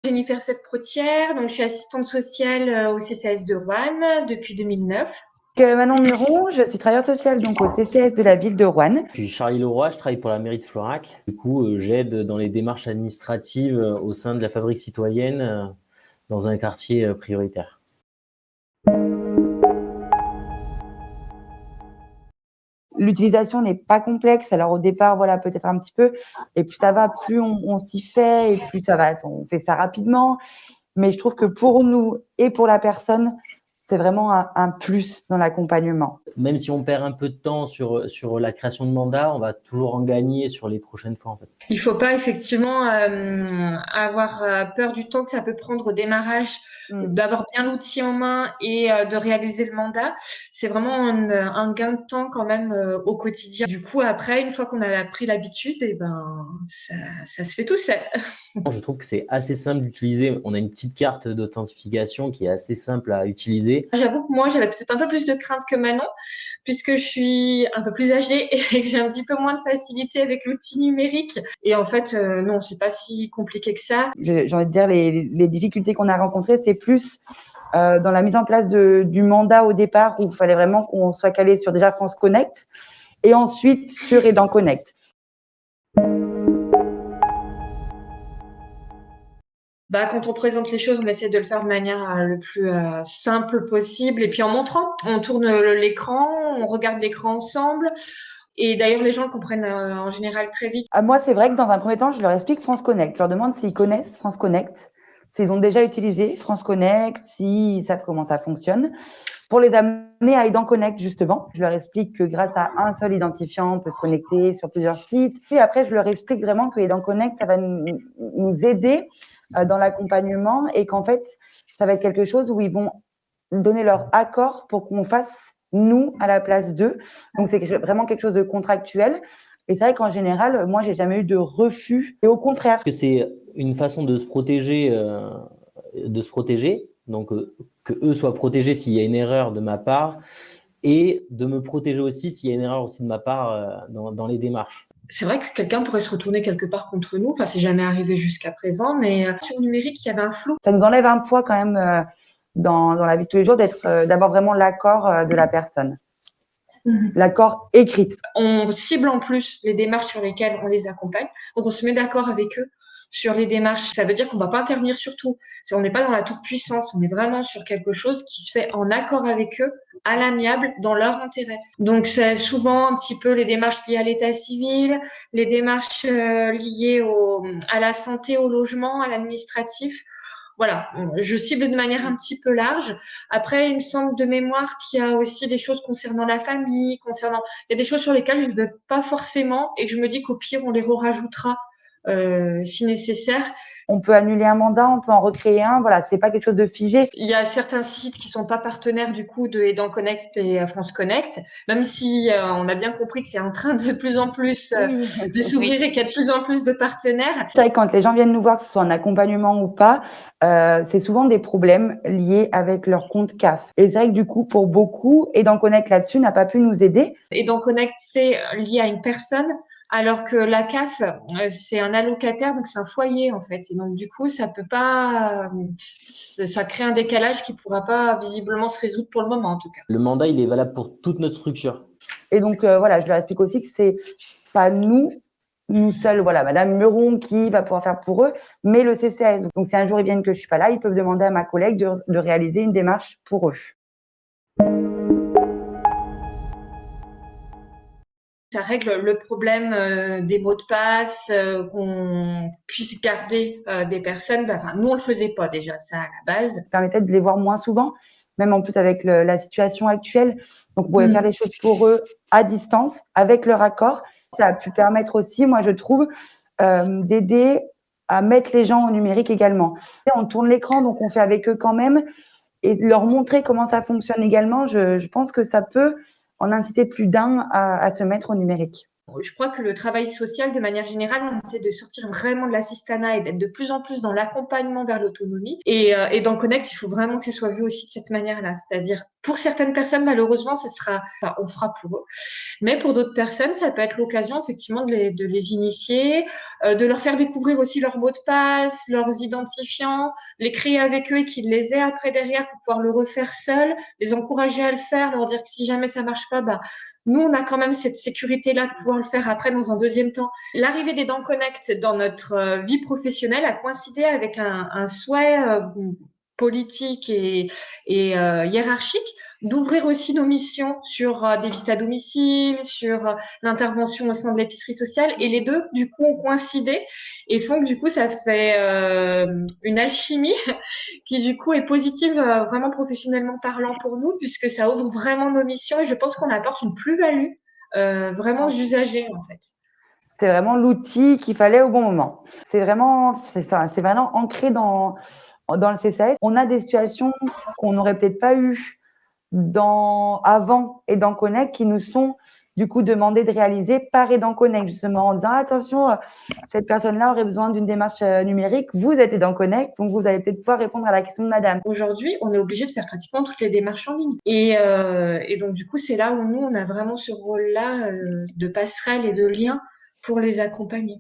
Jennifer Sepprotière, donc je suis assistante sociale au CCAS de Roanne depuis 2009. Manon Muron, je suis travailleuse sociale donc au CCAS de la ville de Roanne. Je suis Charlie Leroy, je travaille pour la mairie de Florac. Du coup, j'aide dans les démarches administratives au sein de la Fabrique citoyenne dans un quartier prioritaire. L'utilisation n'est pas complexe. Alors au départ, voilà, peut-être un petit peu. Et plus ça va, plus on s'y fait et plus ça va. On fait ça rapidement. Mais je trouve que pour nous et pour la personne, c'est vraiment un plus dans l'accompagnement. Même si on perd un peu de temps sur la création de mandat, on va toujours en gagner sur les prochaines fois, en fait. Il faut pas effectivement avoir peur du temps que ça peut prendre au démarrage, d'avoir bien l'outil en main et de réaliser le mandat. C'est vraiment un gain de temps quand même au quotidien. Du coup, après, une fois qu'on a pris l'habitude, et ben ça se fait tout seul. Je trouve que c'est assez simple d'utiliser. On a une petite carte d'authentification qui est assez simple à utiliser. J'avoue que moi, j'avais peut-être un peu plus de crainte que Manon, puisque je suis un peu plus âgée et que j'ai un petit peu moins de facilité avec l'outil numérique. Et en fait, non, c'est pas si compliqué que ça. J'ai envie de dire, les difficultés qu'on a rencontrées, c'était plus dans la mise en place du mandat au départ, où il fallait vraiment qu'on soit calé sur déjà France Connect et ensuite sur Aidant Connect. Quand on présente les choses, on essaie de le faire de manière le plus simple possible. Et puis en montrant, on tourne l'écran, on regarde l'écran ensemble. Et d'ailleurs, les gens le comprennent en général très vite. Moi, c'est vrai que dans un premier temps, je leur explique France Connect. Je leur demande s'ils connaissent France Connect, s'ils ont déjà utilisé France Connect, s'ils savent comment ça fonctionne. Pour les amener à Aidant Connect, justement, je leur explique que grâce à un seul identifiant, on peut se connecter sur plusieurs sites. Puis après, je leur explique vraiment que Aidant Connect, ça va nous aider dans l'accompagnement et qu'en fait, ça va être quelque chose où ils vont donner leur accord pour qu'on fasse nous à la place d'eux. Donc, c'est vraiment quelque chose de contractuel. Et c'est vrai qu'en général, moi, j'ai jamais eu de refus. Et au contraire. Que c'est une façon de se protéger, donc que eux soient protégés s'il y a une erreur de ma part et de me protéger aussi s'il y a une erreur aussi de ma part dans les démarches. C'est vrai que quelqu'un pourrait se retourner quelque part contre nous. Enfin, c'est jamais arrivé jusqu'à présent, mais sur le numérique, il y avait un flou. Ça nous enlève un poids quand même dans la vie de tous les jours d'avoir vraiment l'accord de la personne. L'accord écrit. On cible en plus les démarches sur lesquelles on les accompagne. Donc, on se met d'accord avec eux sur les démarches. Ça veut dire qu'on ne va pas intervenir sur tout. On n'est pas dans la toute-puissance. On est vraiment sur quelque chose qui se fait en accord avec eux, à l'amiable, dans leur intérêt. Donc, c'est souvent un petit peu les démarches liées à l'état civil, les démarches liées à la santé, au logement, à l'administratif. Voilà, je cible de manière un petit peu large. Après, il me semble de mémoire qu'il y a aussi des choses concernant la famille, il y a des choses sur lesquelles je ne veux pas forcément et que je me dis qu'au pire, on les rajoutera si nécessaire. On peut annuler un mandat, on peut en recréer un. Voilà, c'est pas quelque chose de figé. Il y a certains sites qui sont pas partenaires du coup de Aidant Connect et France Connect, même si on a bien compris que c'est en train de plus en plus de s'ouvrir et qu'il y a de plus en plus de partenaires. C'est vrai que quand les gens viennent nous voir, que ce soit un accompagnement ou pas, c'est souvent des problèmes liés avec leur compte CAF. Et c'est vrai que du coup, pour beaucoup, Aidant Connect là-dessus n'a pas pu nous aider. Aidant Connect, c'est lié à une personne, alors que la CAF, c'est un allocataire, donc c'est un foyer en fait. Et donc du coup, ça peut pas, ça crée un décalage qui pourra pas visiblement se résoudre pour le moment en tout cas. Le mandat, il est valable pour toute notre structure. Et donc voilà, je leur explique aussi que c'est pas nous seuls, voilà, Madame Muron qui va pouvoir faire pour eux, mais le CCAS. Donc si un jour ils viennent que je suis pas là, ils peuvent demander à ma collègue de réaliser une démarche pour eux. Ça règle le problème des mots de passe, qu'on puisse garder des personnes. Nous, on le faisait pas déjà, ça, à la base. Ça permettait de les voir moins souvent, même en plus avec la situation actuelle. Donc, on pouvait faire les choses pour eux à distance, avec leur accord. Ça a pu permettre aussi, moi, je trouve, d'aider à mettre les gens au numérique également. On tourne l'écran, donc on fait avec eux quand même. Et leur montrer comment ça fonctionne également, je pense que ça peut en inciter plus d'un à se mettre au numérique. Je crois que le travail social, de manière générale, on essaie de sortir vraiment de l'assistanat et d'être de plus en plus dans l'accompagnement vers l'autonomie. Et dans Connect, il faut vraiment que ce soit vu aussi de cette manière-là, c'est-à-dire Pour certaines personnes, malheureusement, on fera pour eux. Mais pour d'autres personnes, ça peut être l'occasion effectivement de les initier, de leur faire découvrir aussi leurs mots de passe, leurs identifiants, les créer avec eux et qu'ils les aient après derrière pour pouvoir le refaire seuls, les encourager à le faire, leur dire que si jamais ça marche pas, bah, nous, on a quand même cette sécurité-là de pouvoir le faire après dans un deuxième temps. L'arrivée des Dents Connect dans notre vie professionnelle a coïncidé avec un souhait politique et hiérarchique d'ouvrir aussi nos missions sur des visites à domicile, sur l'intervention au sein de l'épicerie sociale. Et les deux, du coup, ont coïncidé et font que, du coup, ça fait une alchimie qui, du coup, est positive vraiment professionnellement parlant pour nous, puisque ça ouvre vraiment nos missions et je pense qu'on apporte une plus-value vraiment aux usagers, en fait. C'était vraiment l'outil qu'il fallait au bon moment. C'est ça, c'est vraiment ancré dans le CCAS. On a des situations qu'on n'aurait peut-être pas eues avant Aidant Connect qui nous sont du coup demandées de réaliser par Aidant Connect, justement en disant attention, cette personne-là aurait besoin d'une démarche numérique, vous êtes Aidant Connect, donc vous allez peut-être pouvoir répondre à la question de madame. Aujourd'hui, on est obligé de faire pratiquement toutes les démarches en ligne. Et donc, du coup, c'est là où nous, on a vraiment ce rôle-là de passerelle et de lien pour les accompagner.